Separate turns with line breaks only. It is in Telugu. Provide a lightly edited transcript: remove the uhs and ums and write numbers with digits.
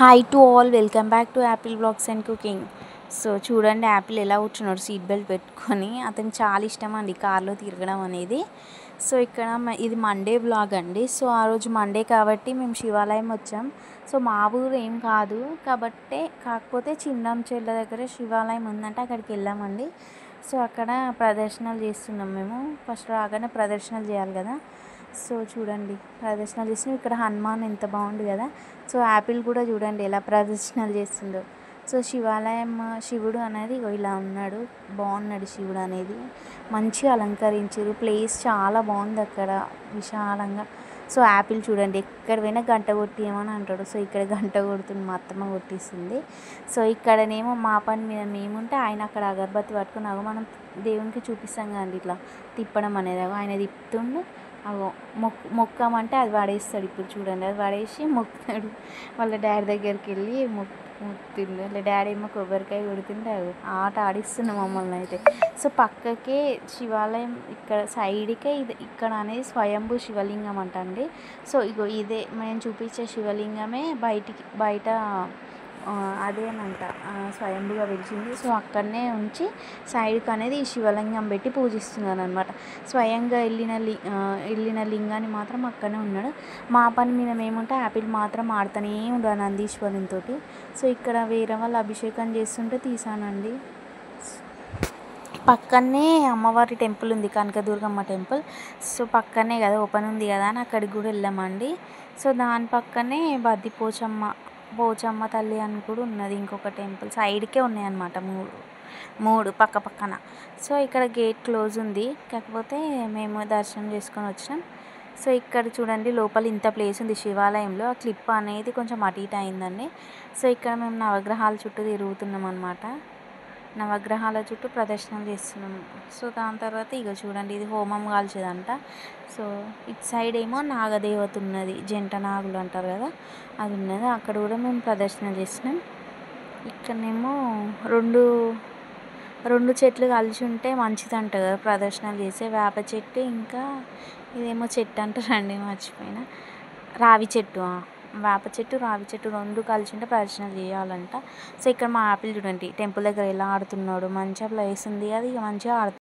Hi to all, welcome back to Apple blogs and cooking. So చూడండి, యాపిల్ ఎలా కూర్చున్నాడు సీట్ బెల్ట్ పెట్టుకొని. అతనికి చాలా ఇష్టం అండి కార్లో తిరగడం అనేది. సో ఇక్కడ ఇది మండే వ్లాగ్ అండి. సో ఆ రోజు మండే కాబట్టి మేము శివాలయం వచ్చాం. సో మా ఊరు ఏం కాదు కాబట్టి, కాకపోతే చిందంచెర్ల దగ్గర శివాలయం ఉందంటే అక్కడికి వెళ్ళామండి. సో అక్కడ ప్రదర్శనలు చేస్తున్నాం మేము. ఫస్ట్ రాగానే ప్రదర్శనలు చేయాలి కదా. సో చూడండి, ప్రదర్శనలు చేస్తున్నాం. ఇక్కడ హనుమాన్ ఎంత బాగుంది కదా. సో యాపిల్ కూడా చూడండి ఎలా ప్రదర్శనలు చేస్తుందో. సో శివాలయం, శివుడు అనేది ఇలా ఉన్నాడు, బాగున్నాడు శివుడు అనేది. మంచిగా అలంకరించారు, ప్లేస్ చాలా బాగుంది అక్కడ విశాలంగా. సో యాపిల్ చూడండి, ఎక్కడ పోయినా గంట కొట్టియమని అంటాడు. సో ఇక్కడ గంట కొడుతుంది, మా అత్తమ్మ కొట్టిస్తుంది. సో ఇక్కడనేమో మా పని మీద మేముంటే ఆయన అక్కడ అగరబత్తి పట్టుకుని మనం దేవునికి చూపిస్తాం కదండి ఇట్లా తిప్పడం అనేది. ఆయన తిప్పుతుండు, అగో మొక్కమంటే అది పడేస్తాడు. ఇప్పుడు చూడండి, అది పడేసి మొక్కుతాడు. వాళ్ళ డాడీ దగ్గరికి వెళ్ళి మొక్కుతుండు. వాళ్ళ డాడీ ఏమో కొబ్బరికాయ కొడుతుంటే ఆట ఆడిస్తున్నాం మమ్మల్ని అయితే. సో పక్కకే శివాలయం, ఇక్కడ సైడ్కే ఇది ఇక్కడ అనేది స్వయంభూ శివలింగం అంటండి. సో ఇగో ఇదే మేము చూపించే శివలింగమే బయట అదేనంట స్వయంభుగా వెలిసింది. సో అక్కడనే ఉంచి సైడ్కి అనేది ఈ శివలింగం పెట్టి పూజిస్తున్నారు అనమాట. స్వయంగా వెళ్ళిన లింగాన్ని మాత్రం అక్కడనే ఉన్నాడు. మా పని మీద మేముంటే యాపిల్ మాత్రం ఆడుతూనే ఉండదు నందీశ్వరునితో. సో ఇక్కడ వేరే వాళ్ళు అభిషేకం చేస్తుంటే తీసానండి. పక్కనే అమ్మవారి టెంపుల్ ఉంది, కనకదుర్గమ్మ టెంపుల్. సో పక్కనే కదా, ఓపెన్ ఉంది కదా అని అక్కడికి కూడా వెళ్ళామండి. సో దాని పక్కనే పోచమ్మ తల్లి అని కూడా ఉన్నది, ఇంకొక టెంపుల్ సైడ్కే ఉన్నాయన్నమాట. మూడు పక్క పక్కన. సో ఇక్కడ గేట్ క్లోజ్ ఉంది, కాకపోతే మేము దర్శనం చేసుకొని వచ్చినాం. సో ఇక్కడ చూడండి, లోపల ఇంత ప్లేస్ ఉంది శివాలయంలో. ఆ క్లిప్ అనేది కొంచెం అటు ఇటు అయిందండి. సో ఇక్కడ మేము నవగ్రహాల చుట్టూ తిరుగుతున్నాం అనమాట. నవగ్రహాల చుట్టూ ప్రదర్శనలు చేస్తున్నాము. సో దాని తర్వాత ఇక చూడండి, ఇది హోమం కాల్చేదంట. సో ఇటు సైడ్ ఏమో నాగదేవత ఉన్నది, జంట నాగులు అంటారు కదా, అది ఉన్నది. అక్కడ కూడా మేము ప్రదర్శన చేసినాం. ఇక్కడనేమో రెండు చెట్లు కలిసి ఉంటే మంచిదంట కదా ప్రదర్శనలు చేసే. వేప చెట్టు, ఇంకా ఇదేమో చెట్టు అంటారండి, మర్చిపోయినా, రావి చెట్టు. వేప చెట్టు, రావి చెట్టు రెండు కలిసి ఉంటే ప్రదర్శనలు చేయాలంట. సో ఇక్కడ మా యాపిల్ చూడండి టెంపుల్ దగ్గర ఎలా ఆడుతున్నాడు. మంచిగా ప్లేస్ ఉంది, అది మంచిగా ఆడుతున్నాడు.